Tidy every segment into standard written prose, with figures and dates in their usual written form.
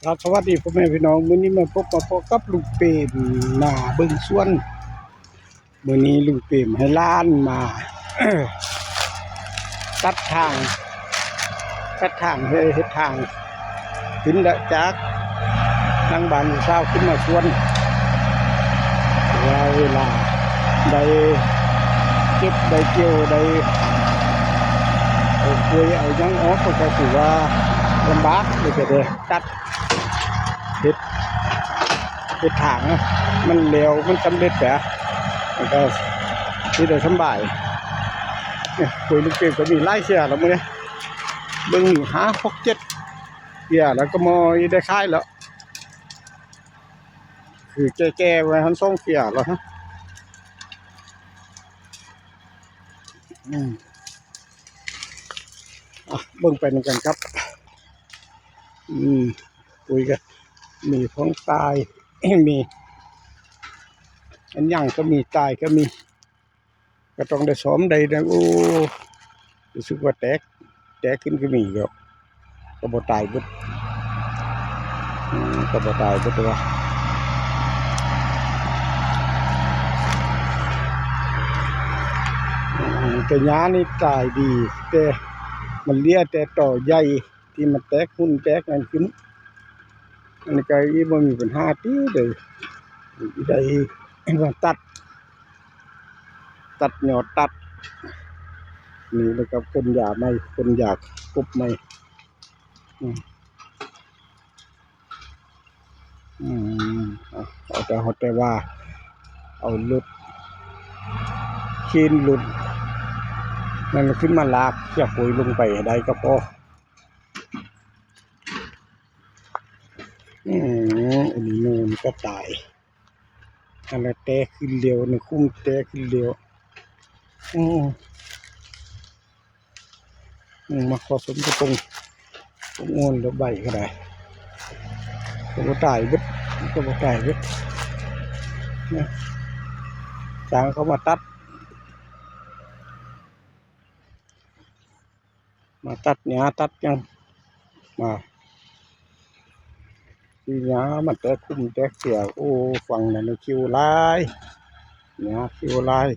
ครับสวัสดีพ่อแม่พี่น้องมื้อนี้มาพบกับลุงเปรมหน้าเบิ่งสวนมื้อนี้ลุงเปรมให้หล้านมา ตัดทางเฮ็ดทางขึ้นละจากทางบ้านเช้าขึ้นมาสวนเวลาได้เก็บได้เกี่ยวได้เอาคุยเอาหยังออกก็ถือว่าลำบากเลยก็ได้ตัดเฮ็ดทางนะมันเร็วมันสำเร็จแต่มันก็ที่ได้สบายเนี่ยคุยลูกเก็บก็มีไล่เสียแล้วมื้อนี้เบิ่งหา6 7เสียแล้วก็มอยได้ขายแล้วคือแก่ๆไว้หันส่งเสียแล้วฮะเบิ่งไปนำกันครับคุยกันมีของตาย มีอันยังก็มีตายก็มีก็ต้องได้ซ้อมได้นะโอ้รู้สึกว่าแตกขึ้นก็มีแล้วก็บ่ตายเบิดก็บ่ตายเบิดตัวแต่หญ้านี่ตายดีแต่มันเลี้ยแต่ต่อใหญ่ที่มันแตกหุ่นแตกนั่นขึ้นอันนี้ก็อีบ่มีปัญหาติเด้อได้ว่าตัดยอดตัดนี่แล้วก็พ่นยาใหม่พ่นยากบใหม่เอาแต่ว่าเอารถคีนหลุดนั่นขึ้นมาลากเชือกปุ๋ยลงไปได้ก็พออันนี้นูนก็ตายอันนั้นแตกขึ้นเร็วนี่คุ้มแตกขึ้นเร็วมาผสมกับตรงโอนแล้วใบก็ได้ก็บ่ตายเบิดเนี่ยจางเขามาตัดหญ้าตัดยังมาที่หญ้ามันแตกคุ้มแตกเสียโอ้ฝั่งนั้นคิวลายหญ้าคิวลาย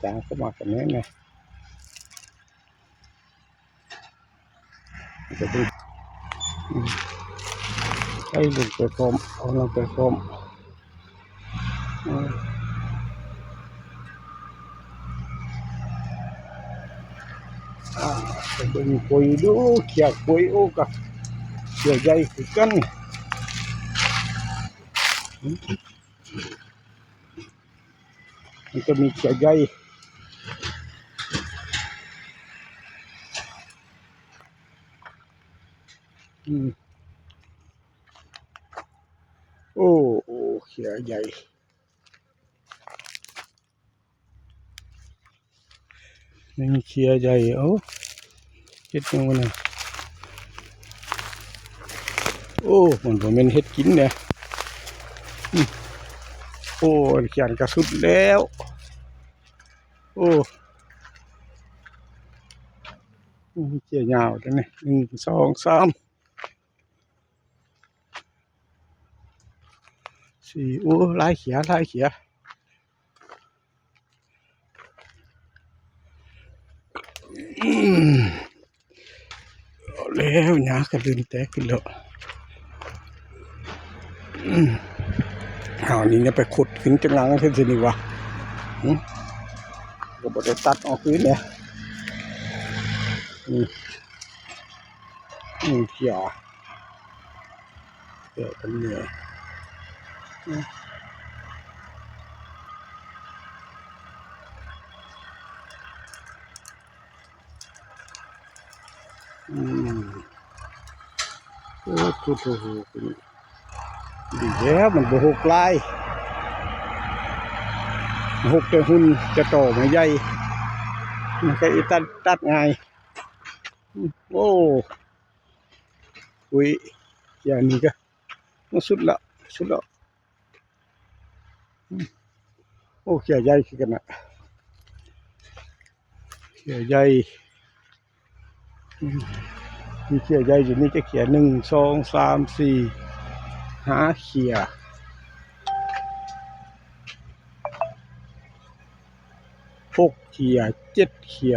จางเขามากันนี้ไงจะดูให้ลงไปพร้อมเอาลงไปพร้อมจะดึงปุยดูเขียปุยโอ้กับเขียใหญ่คือกันมันจะมีเขียใหญ่โอ้เขียใหญ่นี่เขียใหญ่โอ้เฮ็ดยังไงเนี่ยโอ้มันเป็นเฮ็ดกินเนี่ยโอ้เขียนกระสุดแล้วโอ้เขียยาวจังนี่1 2 3 4โอ้หลายเขียแล้วหญ้ากระดึงแตกขึ้นแล้วนี่เนี่ยไปขุดขึ้นจังหลังขึ้นสินี่วะก็บ่ได้ตัดออกพื้นเนี่ยเขียเป็นเนี่ยโอ้โหดีแล้วมันบ่หกลายหกแต่หุ่นจะโตไม่ใหญ่มันก็อีตัดง่ายโอ้อุ้ยอย่างนี้ก็มันสุดละโอ้เขียใหญ่ขึ้นกันนะเขียใหญ่ มีเขียใหญ่อยู่นี่จะเขีย1 2 3 4หาเขีย6 เขีย7 เขีย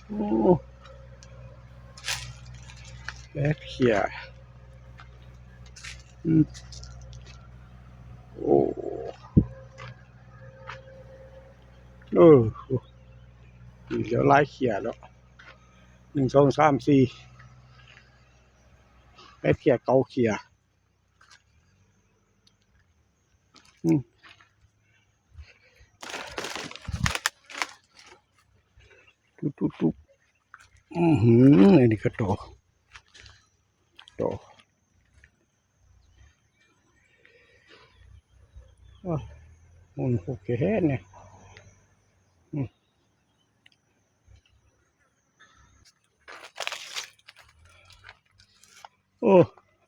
โอ้8 เขียโอ้นี่เหลือหลายเขียแล้ว1 2 3 4 8 เขีย9 เขียตุ๊บอันนี้ก็โตมันโอเคเนี่ยโอ้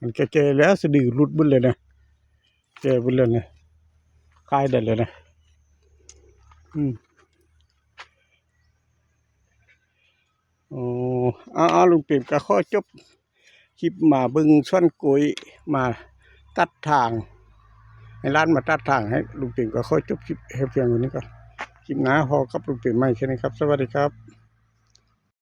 มันแก่ๆแล้วสะดือรุดบุญเลยนะแก่บุญเลยนะคลายได้เลยนะอ๋อลุงเปี่ยมก็ขอจบคลิปมาเบิ่งส่วนกุยมาตัดทางให้ร้านมาตัดทางให้ลุงเปี่ยมก็ขอจบคลิปให้เพียงเท่านี้ก่อนคลิปหน้าพอกับลุงเปี่ยมใหม่แค่นี้ครับสวัสดีครับ